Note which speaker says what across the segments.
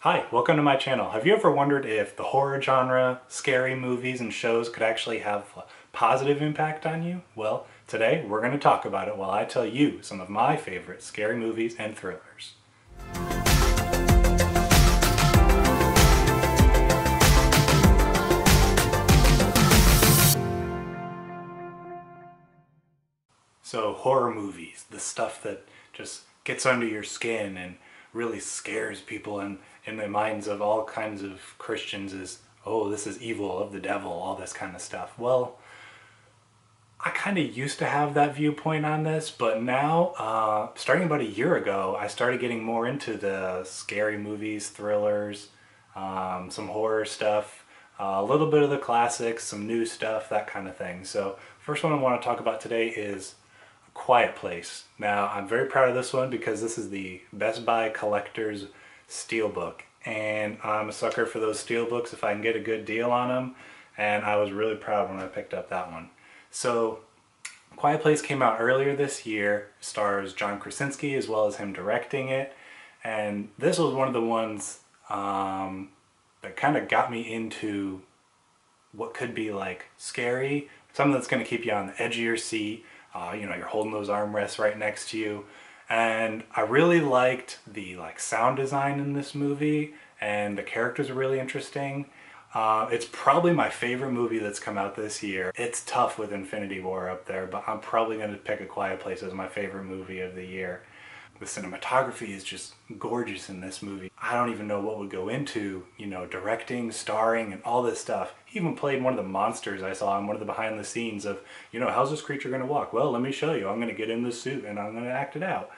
Speaker 1: Hi, welcome to my channel. Have you ever wondered if the horror genre, scary movies and shows could actually have a positive impact on you? Well, today we're going to talk about it while I tell you some of my favorite scary movies and thrillers. So horror movies, the stuff that just gets under your skin and really scares people, and in the minds of all kinds of Christians is, oh, this is evil, of the devil, all this kind of stuff. Well, I kind of used to have that viewpoint on this, but now, starting about a year ago, I started getting more into the scary movies, thrillers, some horror stuff, a little bit of the classics, some new stuff, that kind of thing. So first one I want to talk about today is Quiet Place. Now, I'm very proud of this one because this is the Best Buy Collector's Steelbook, and I'm a sucker for those steelbooks if I can get a good deal on them, and I was really proud when I picked up that one. So, Quiet Place came out earlier this year, stars John Krasinski as well as him directing it, and this was one of the ones that kind of got me into what could be like scary, something that's going to keep you on the edge of your seat. You're holding those armrests right next to you. And I really liked the sound design in this movie, and the characters are really interesting. It's probably my favorite movie that's come out this year. It's tough with Infinity War up there, but I'm probably going to pick A Quiet Place as my favorite movie of the year. The cinematography is just gorgeous in this movie. I don't even know what would go into, directing, starring, and all this stuff. He even played one of the monsters I saw in one of the behind the scenes of, how's this creature going to walk? Well, let me show you. I'm going to get in this suit and I'm going to act it out.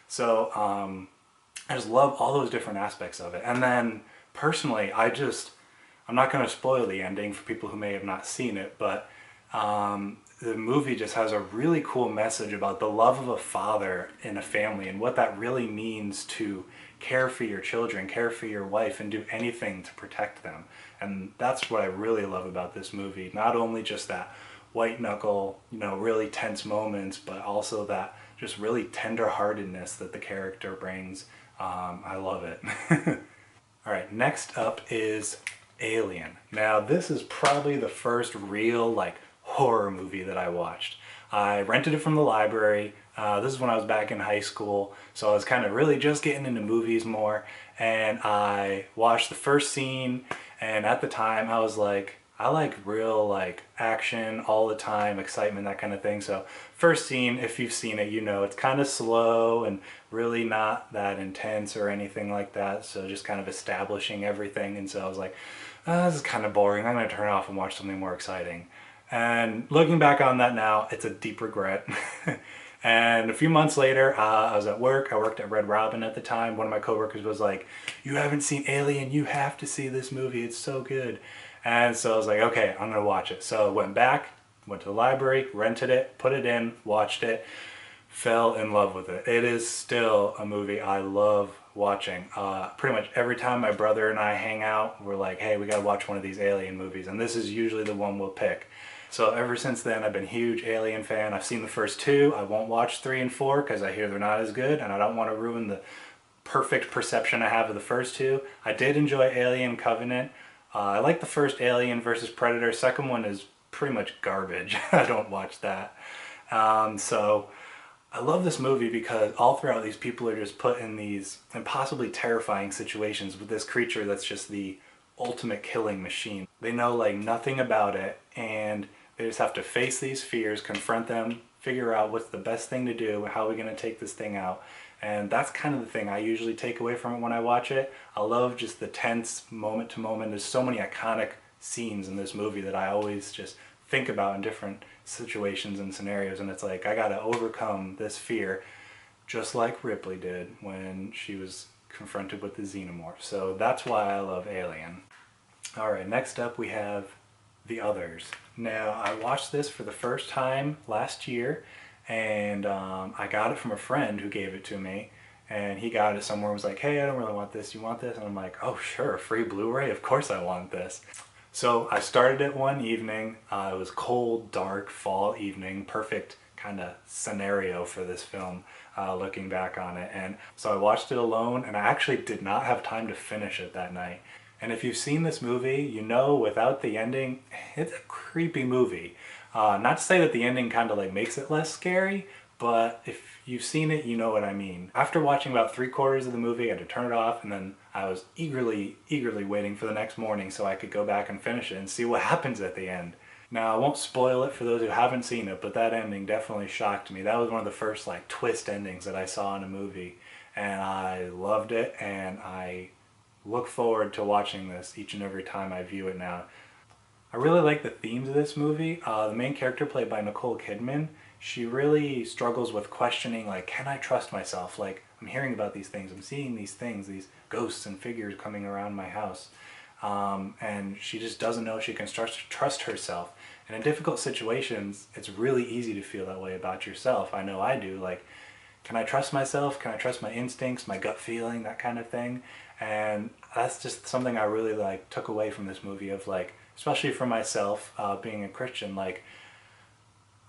Speaker 1: So I just love all those different aspects of it. And then personally, I'm not going to spoil the ending for people who may have not seen it, but the movie just has a really cool message about the love of a father in a family and what that really means to care for your children, care for your wife, and do anything to protect them. And that's what I really love about this movie. Not only just that white knuckle, really tense moments, but also that just really tender-heartedness that the character brings. I love it. All right, next up is Alien. Now, this is probably the first real horror movie that I watched. I rented it from the library. This is when I was back in high school, so I was kind of really just getting into movies more, and I watched the first scene, and at the time I was like, I like real action all the time, excitement, that kind of thing. So first scene, if you've seen it, it's kind of slow and really not that intense or anything like that, so just kind of establishing everything. And so I was like, this is kind of boring, I'm going to turn it off and watch something more exciting. And looking back on that now, it's a deep regret. And a few months later, I was at work. I worked at Red Robin at the time. One of my coworkers was like, you haven't seen Alien, you have to see this movie, it's so good. And so I was like, okay, I'm gonna watch it. So I went back, went to the library, rented it, put it in, watched it, fell in love with it. It is still a movie I love watching. Pretty much every time my brother and I hang out, we're like, hey, we gotta watch one of these Alien movies, and this is usually the one we'll pick. So ever since then, I've been a huge Alien fan. I've seen the first two. I won't watch 3 and 4 because I hear they're not as good, and I don't want to ruin the perfect perception I have of the first two. I did enjoy Alien Covenant. I like the first Alien versus Predator. Second one is pretty much garbage. I don't watch that. So I love this movie because all throughout these people are just put in these impossibly terrifying situations with this creature that's just the ultimate killing machine. They know nothing about it, and they just have to face these fears, confront them, figure out what's the best thing to do, how are we going to take this thing out. And that's kind of the thing I usually take away from it when I watch it. I love just the tense moment to moment. There's so many iconic scenes in this movie that I always just think about in different situations and scenarios, and it's like, I gotta overcome this fear just like Ripley did when she was confronted with the xenomorph. So that's why I love Alien. Alright, next up we have The Others. Now, I watched this for the first time last year, and I got it from a friend who gave it to me, and he got it somewhere and was like, hey, I don't really want this, you want this? And I'm like, oh sure, free Blu-ray, of course I want this. So I started it one evening. It was cold, dark, fall evening, perfect kind of scenario for this film, looking back on it. And so I watched it alone, and I actually did not have time to finish it that night. And if you've seen this movie, you know without the ending, it's a creepy movie. Not to say that the ending kind of like makes it less scary, but if you've seen it, you know what I mean. After watching about 3/4 of the movie, I had to turn it off, and then I was eagerly waiting for the next morning so I could go back and finish it and see what happens at the end. Now, I won't spoil it for those who haven't seen it, but that ending definitely shocked me. That was one of the first like twist endings that I saw in a movie, and I loved it, and I look forward to watching this each and every time I view it now. I really like the themes of this movie. The main character, played by Nicole Kidman, she really struggles with questioning, like, can I trust myself? Like, I'm hearing about these things, I'm seeing these things, these ghosts and figures coming around my house. And she just doesn't know if she can trust herself. And in difficult situations, it's really easy to feel that way about yourself. I know I do. Like, can I trust myself? Can I trust my instincts, my gut feeling, that kind of thing? And that's just something I really like took away from this movie, of like, especially for myself, being a Christian, like,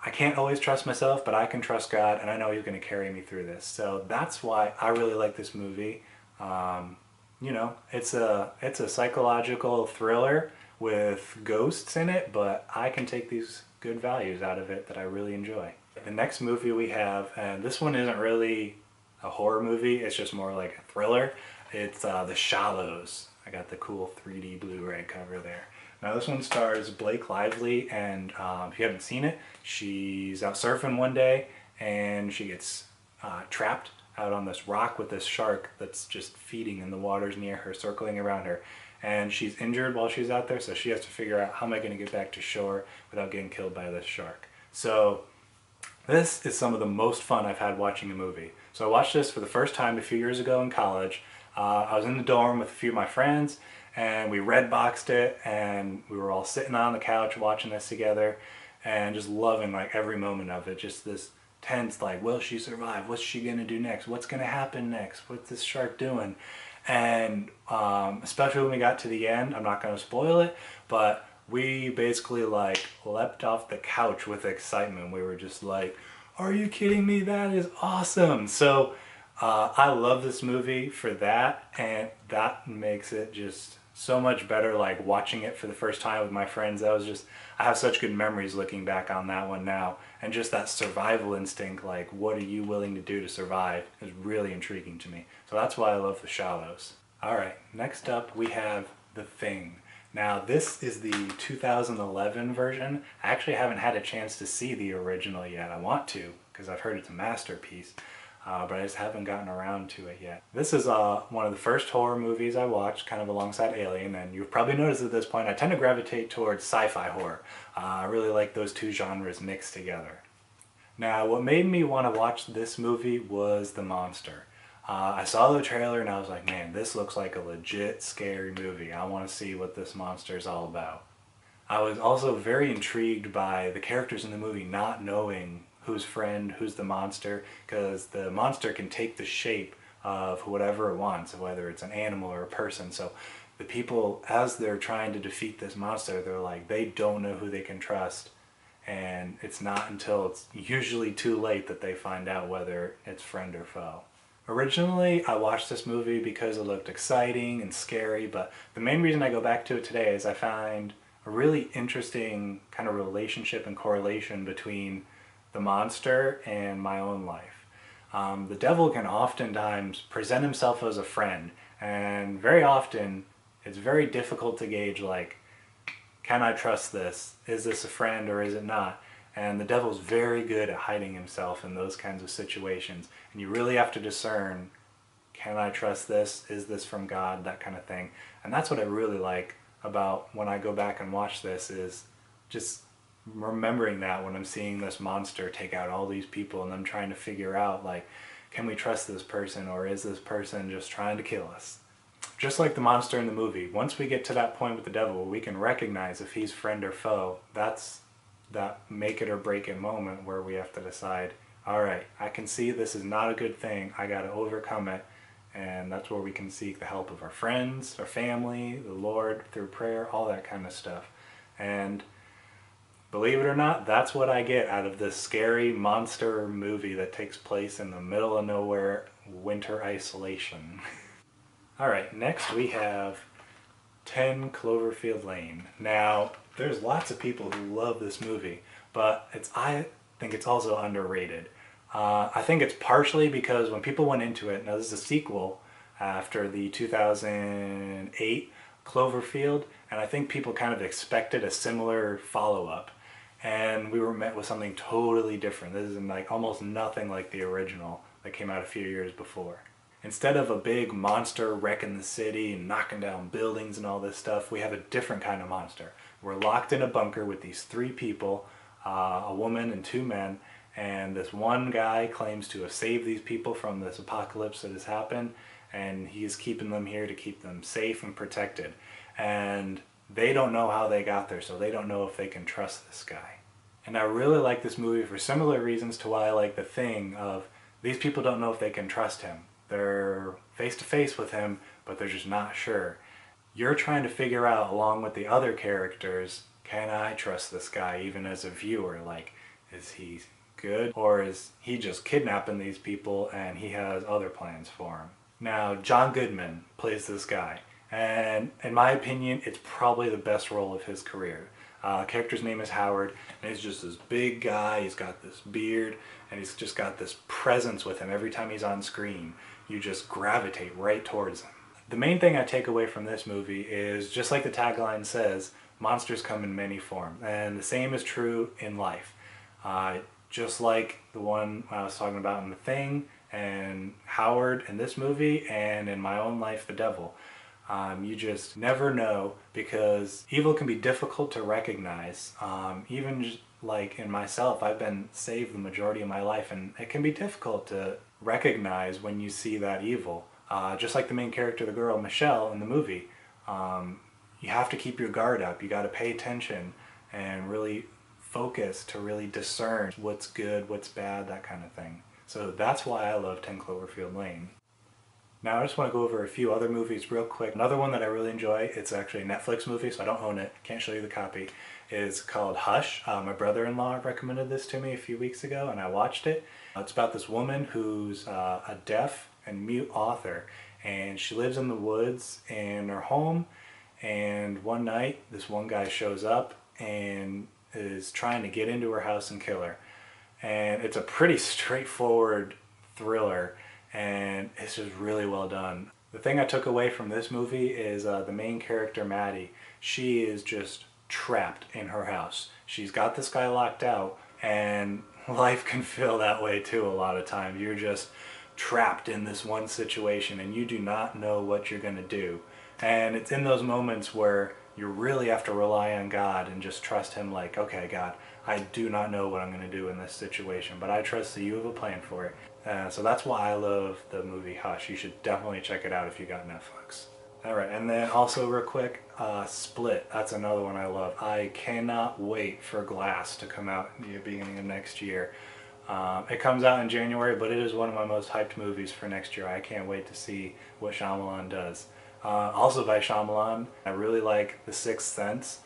Speaker 1: I can't always trust myself, but I can trust God, and I know He's going to carry me through this. So that's why I really like this movie. You know, it's a psychological thriller with ghosts in it, but I can take these good values out of it that I really enjoy. The next movie we have, and this one isn't really a horror movie, it's just more like a thriller. It's The Shallows. I got the cool 3D Blu-ray cover there. Now this one stars Blake Lively, and if you haven't seen it, she's out surfing one day and she gets trapped out on this rock with this shark that's just feeding in the waters near her, circling around her. And she's injured while she's out there, so she has to figure out, how am I going to get back to shore without getting killed by this shark? So this is some of the most fun I've had watching a movie. So I watched this for the first time a few years ago in college. I was in the dorm with a few of my friends, and we redboxed it, and we were all sitting on the couch watching this together and just loving like every moment of it. Just this tense, like, will she survive? What's she gonna do next? What's gonna happen next? What's this shark doing? And especially when we got to the end, I'm not gonna spoil it, but we basically like leapt off the couch with excitement. We were just like, are you kidding me? That is awesome. So I love this movie for that, and that makes it just so much better, like watching it for the first time with my friends. That was just, I have such good memories looking back on that one now, and just that survival instinct, like what are you willing to do to survive, is really intriguing to me. So that's why I love The Shallows. Alright, next up we have The Thing. Now this is the 2011 version. I actually haven't had a chance to see the original yet. I want to, because I've heard it's a masterpiece. But I just haven't gotten around to it yet. This is one of the first horror movies I watched, kind of alongside Alien, and you've probably noticed at this point I tend to gravitate towards sci-fi horror. I really like those two genres mixed together. Now, what made me want to watch this movie was the monster. I saw the trailer and I was like, man, this looks like a legit scary movie. I want to see what this monster is all about. I was also very intrigued by the characters in the movie not knowing who's friend, who's the monster, because the monster can take the shape of whatever it wants, whether it's an animal or a person. So the people, as they're trying to defeat this monster, they're like, they don't know who they can trust, and it's not until it's usually too late that they find out whether it's friend or foe. Originally, I watched this movie because it looked exciting and scary, but the main reason I go back to it today is I find a really interesting kind of relationship and correlation between the monster and my own life. The devil can oftentimes present himself as a friend, and very often it's very difficult to gauge, like, can I trust this? Is this a friend or is it not? And the devil's very good at hiding himself in those kinds of situations, and you really have to discern, can I trust this? Is this from God? That kind of thing. And that's what I really like about when I go back and watch this, is just remembering that when I'm seeing this monster take out all these people, and I'm trying to figure out, like, can we trust this person, or is this person just trying to kill us? Just like the monster in the movie, once we get to that point with the devil, we can recognize if he's friend or foe. That's that make it or break it moment where we have to decide, alright, I can see this is not a good thing, I gotta overcome it. And that's where we can seek the help of our friends, our family, the Lord, through prayer, all that kind of stuff. And Believe it or not, that's what I get out of this scary monster movie that takes place in the middle of nowhere, winter isolation. Alright, next we have 10 Cloverfield Lane. Now, there's lots of people who love this movie, but I think it's also underrated. I think it's partially because when people went into it, now this is a sequel after the 2008 Cloverfield, and I think people kind of expected a similar follow-up, and we were met with something totally different. This is like almost nothing like the original that came out a few years before. Instead of a big monster wrecking the city and knocking down buildings and all this stuff, we have a different kind of monster. We're locked in a bunker with these three people, a woman and two men, and this one guy claims to have saved these people from this apocalypse that has happened, and he's keeping them here to keep them safe and protected. And they don't know how they got there, so they don't know if they can trust this guy. And I really like this movie for similar reasons to why I like The Thing, of these people don't know if they can trust him. They're face to face with him, but they're just not sure. You're trying to figure out, along with the other characters, can I trust this guy even as a viewer? Like, is he good? Or is he just kidnapping these people and he has other plans for him? Now, John Goodman plays this guy, and in my opinion, it's probably the best role of his career. Character's name is Howard, and he's just this big guy. He's got this beard, and he's just got this presence with him. Every time he's on screen, you just gravitate right towards him. The main thing I take away from this movie is, just like the tagline says, monsters come in many forms, and the same is true in life. Just like the one I was talking about in The Thing, and Howard in this movie, and in my own life, the devil. You just never know, because evil can be difficult to recognize. Even just like in myself, I've been saved the majority of my life, and it can be difficult to recognize when you see that evil. Just like the main character, the girl, Michelle, in the movie. You have to keep your guard up. You got to pay attention and really focus to really discern what's good, what's bad, that kind of thing. So that's why I love 10 Cloverfield Lane. Now I just want to go over a few other movies real quick. Another one that I really enjoy, it's actually a Netflix movie, so I don't own it, can't show you the copy, is called Hush. My brother-in-law recommended this to me a few weeks ago, and I watched it. It's about this woman who's a deaf and mute author, and she lives in the woods in her home, and one night this one guy shows up and is trying to get into her house and kill her. And it's a pretty straightforward thriller, and it's just really well done. The thing I took away from this movie is the main character, Maddie. She is just trapped in her house. She's got this guy locked out, and life can feel that way too a lot of times. You're just trapped in this one situation, and you do not know what you're going to do. And it's in those moments where you really have to rely on God and just trust Him, like, okay, God, I do not know what I'm going to do in this situation, but I trust that you have a plan for it. So that's why I love the movie Hush. You should definitely check it out if you got Netflix. Alright, and then also real quick, Split. That's another one I love. I cannot wait for Glass to come out in the beginning of next year. It comes out in January, but it is one of my most hyped movies for next year. I can't wait to see what Shyamalan does. Also by Shyamalan, I really like The Sixth Sense,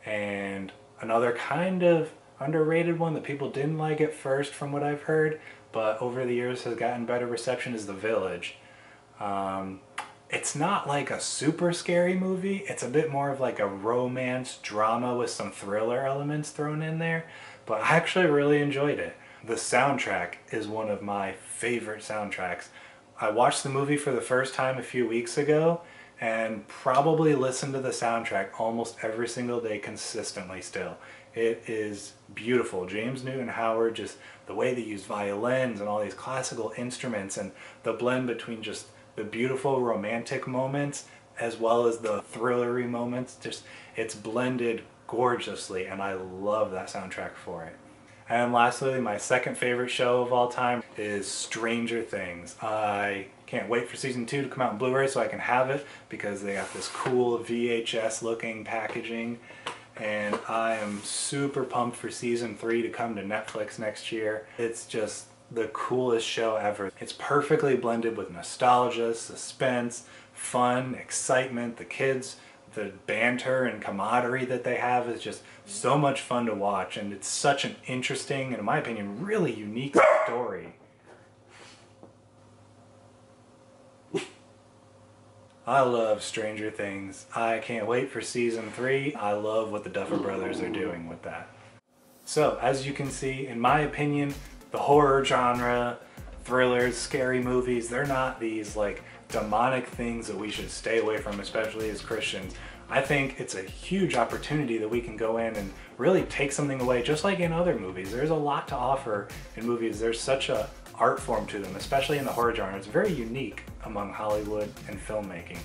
Speaker 1: and another kind of underrated one that people didn't like at first from what I've heard, but over the years has gotten better reception, is The Village. It's not like a super scary movie, it's a bit more of like a romance drama with some thriller elements thrown in there, but I actually really enjoyed it. The soundtrack is one of my favorite soundtracks. I watched the movie for the first time a few weeks ago, and probably listen to the soundtrack almost every single day consistently still. It is beautiful. James Newton Howard, just the way they use violins and all these classical instruments, and the blend between just the beautiful romantic moments as well as the thrillery moments, just it's blended gorgeously, and I love that soundtrack for it. And lastly, my second favorite show of all time is Stranger Things. I can't wait for season 2 to come out in Blu-ray so I can have it, because they got this cool VHS looking packaging, and I am super pumped for season 3 to come to Netflix next year. It's just the coolest show ever. It's perfectly blended with nostalgia, suspense, fun, excitement. The kids the banter and camaraderie that they have is just so much fun to watch, and it's such an interesting and, in my opinion, really unique story. I love Stranger Things. I can't wait for season 3. I love what the Duffer Brothers are doing with that. So, as you can see, in my opinion, the horror genre, thrillers, scary movies, they're not these like demonic things that we should stay away from, especially as Christians. I think it's a huge opportunity that we can go in and really take something away, just like in other movies. There's a lot to offer in movies. There's such a art form to them, especially in the horror genre. It's very unique among Hollywood and filmmaking.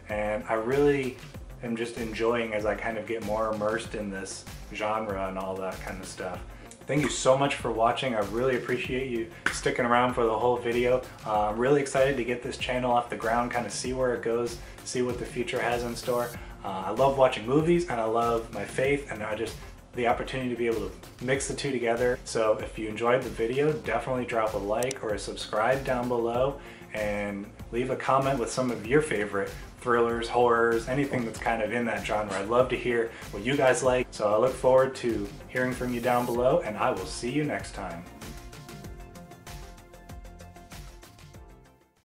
Speaker 1: And I really am just enjoying as I kind of get more immersed in this genre and all that kind of stuff. Thank you so much for watching. I really appreciate you sticking around for the whole video. I'm really excited to get this channel off the ground, kind of see where it goes, see what the future has in store. I love watching movies and I love my faith, and the opportunity to be able to mix the two together. So if you enjoyed the video, definitely drop a like or a subscribe down below, and leave a comment with some of your favorite thrillers, horrors, anything that's kind of in that genre. I'd love to hear what you guys like. So I look forward to hearing from you down below, and I will see you next time.